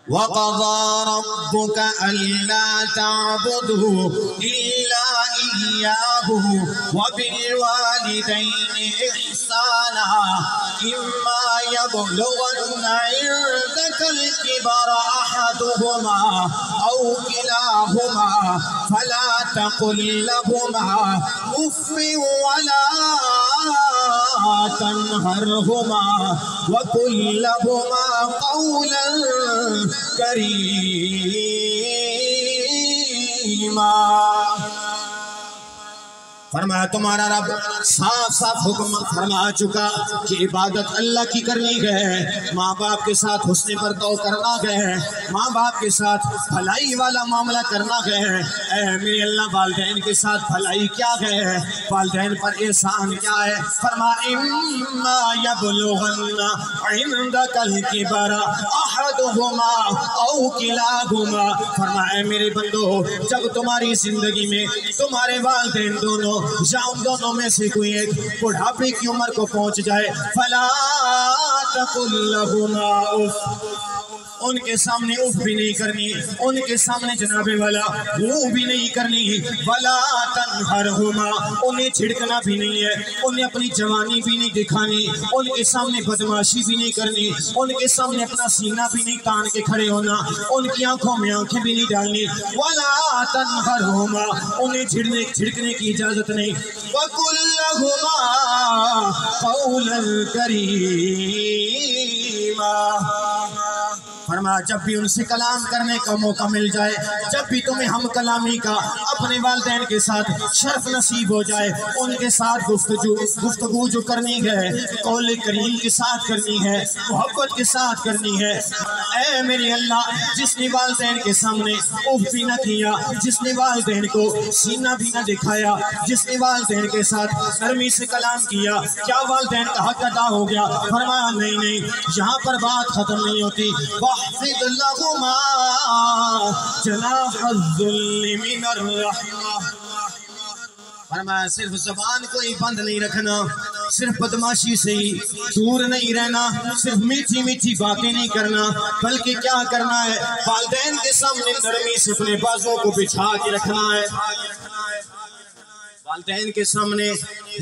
وَقَضَى رَبُّكَ أَلَّا تَعْبُدُوا إِلَّا إِيَّاهُ وَبِالْوَالِدَيْنِ إِحْسَانًا إِمَّا يَبْلُغَنَّ عِندَكَ الْكِبَرَ أَحَدُهُمَا أَوْ كِلَاهُمَا فَلَا تَقُل لَّهُمَا أُفٍّ وَلَا تَنْهَرْهُمَا وَقُل لَّهُمَا قَوْلًا کریما۔ فرمایا تمہارا رب صاف صاف حکم فرما چکا کہ عبادت اللہ کی کرنی ہے، ماں باپ کے ساتھ حسن برتاؤ کرنا ہے، ماں باپ کے ساتھ بھلائی والا معاملہ کرنا ہے۔ اے میرے اللہ والدین کے ساتھ بھلائی کیا ہے، والدین پر احسان کیا ہے؟ فرما اما یبلغن عندک الکبر احدہما او کلاہما، فرمایا میرے بندو جب تمہاری زندگی میں تمہارے والدین دونوں یا ان دونوں میں سے کوئی ایک بڑھاپے کی عمر کو پہنچ جائے فلا تقل لہما اف، ان کے سامنے اف بھی نہیں کرنی، ان کے سامنے جناب والا وہ بھی نہیں کرنی، ولا تنہرہما، انہیں چھڑکنا بھی نہیں ہے، انہیں اپنی جوانی بھی نہیں دکھانی، ان کے سامنے بدماشی بھی نہیں کرنی، ان کے سامنے اپنا سینہ بھی نہیں تان کے کھڑے ہونا، ان کی آنکھوں میں آنکھیں بھی نہیں ڈالنی، ولا تنہرہما، انہیں چھڑکنے کی اجازت نہیں، وَقُلْ لَهُمَا قَوْلًا كَرِيمًا، فرمایا جب بھی ان سے کلام کرنے کا موقع مل جائے، جب بھی تمہیں ہم کلامی کا اپنے والدین کے ساتھ شرف نصیب ہو جائے، ان کے ساتھ گفتگو جو کرنی ہے قول کریم کے ساتھ کرنی ہے، محبت کے ساتھ کرنی ہے۔ اے میرے اللہ جس نے والدین کے سامنے اف بھی نہ کیا، جس نے والدین کو سینہ بھی نہ دکھایا، جس نے والدین کے ساتھ نرمی سے کلام کیا، کیا والدین کا حق ادا ہو گیا؟ فرمایا نہیں، یہاں پر بات ختم نہیں ہوتی۔ وَاحْفِظْ لَهُمَا جَنَاحَ الذُّلِّ مِنَ الرَّحْمَةِ، فرمایا صرف زبان کو ہی بند نہیں رکھنا، صرف بدماشی سے ہی دور نہیں رہنا، صرف میٹھی میٹھی باتیں نہیں کرنا، بلکہ کیا کرنا ہے؟ والدین کے سامنے نرمی سے اپنے بازوں کو بچھا کے رکھنا ہے، والدین کے سامنے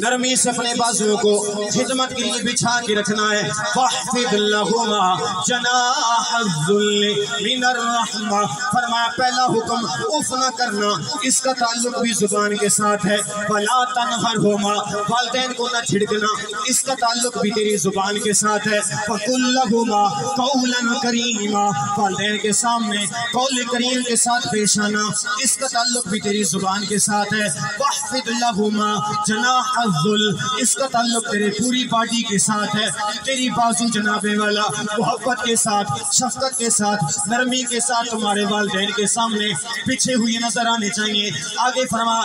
نرمی سے اپنے بازوں کو خدمت کے لیے بچھا کے رکھنا ہے۔ وَاحْفِظْ لَهُمَا جَنَاحَ الذُّلِّ مِنَ الرَّحْمَةِ، فرمایا پہلا حکم اف نہ کرنا، اس کا تعلق بھی زبان کے ساتھ ہے۔ وَلَا تَنْهَرْهُمَا، والدین کو نہ چھڑکنا، اس کا تعلق بھی تیری زبان کے ساتھ ہے۔ وَقُلْ لَهُمَا قَوْلًا كَرِيمًا، والدین کے سامنے قول کریم کے ساتھ پیش آنا، اس کا تعلق بھی تیری زبان کے ساتھ ہے۔ وَاحْفِظْ لَهُمَا جَنَاحَ الذُّلِّ، اس کا تعلق تیرے پوری باڈی کے ساتھ ہے، تیری بازو جناب والا محبت کے ساتھ، شفقت کے ساتھ، نرمی کے ساتھ تمہارے والدین کے سامنے پیچھے ہوئے نظر آنے چاہیے۔ آگے فرما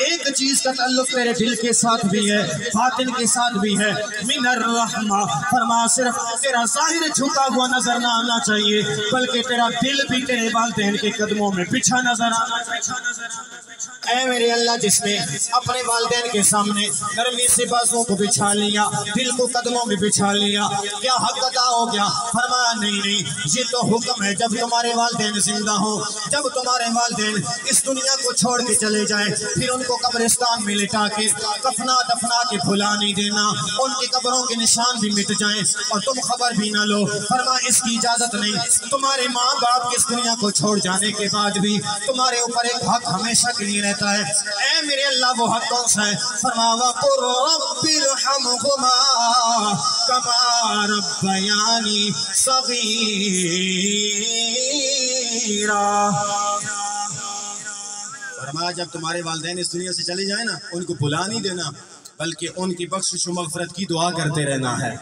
ایک چیز کا تعلق تیرے دل کے ساتھ بھی ہے، باطن کے ساتھ بھی ہے، من الرحمہ، فرما صرف تیرا ظاہر جھکا ہوا نظر نہ آنا چاہیے، بلکہ تیرا دل بھی تیرے والدین کے قدموں میں بچھا نظر آنا چاہیے۔ اے میرے اللہ جس نے اپنے والدین کے سامنے نرمی سے بازوں کو بچھا لیا، دل کو قدموں میں بچھا لیا، کیا حق ادا ہو گیا؟ فرمایا نہیں، یہ تو حکم ہے جب تمہارے والدین زندہ ہوں، جب تمہارے والدین اس دنیا کو چھوڑ کے چلے جائیں، پھر ان کو قبرستان میں لٹا کے کفنا دفنا کے بھلا نہیں دینا، ان کی قبروں کے نشان بھی مٹ جائیں اور تم خبر بھی نہ لو۔ فرمایا اس کی اجازت نہیں، تمہارے ماں باپ کی اس دنیا کو چھوڑ جانے کے بعد بھی تمہارے اوپر ایک حق ہمیشہ کے لیے رہتا ہے۔ اے میرے اللہ وہ حق کون سا ہے؟ فرمایا وَقُلْ رَبِّ ارْحَمْهُمَا كَمَا رَبَّيَانِي صَغِيرًا، فرمایا جب تمہارے والدین اس دنیا سے چلے جائیں نا، ان کو بھلا نہیں دینا، بلکہ ان کی بخشش و مغفرت کی دعا کرتے رہنا ہے۔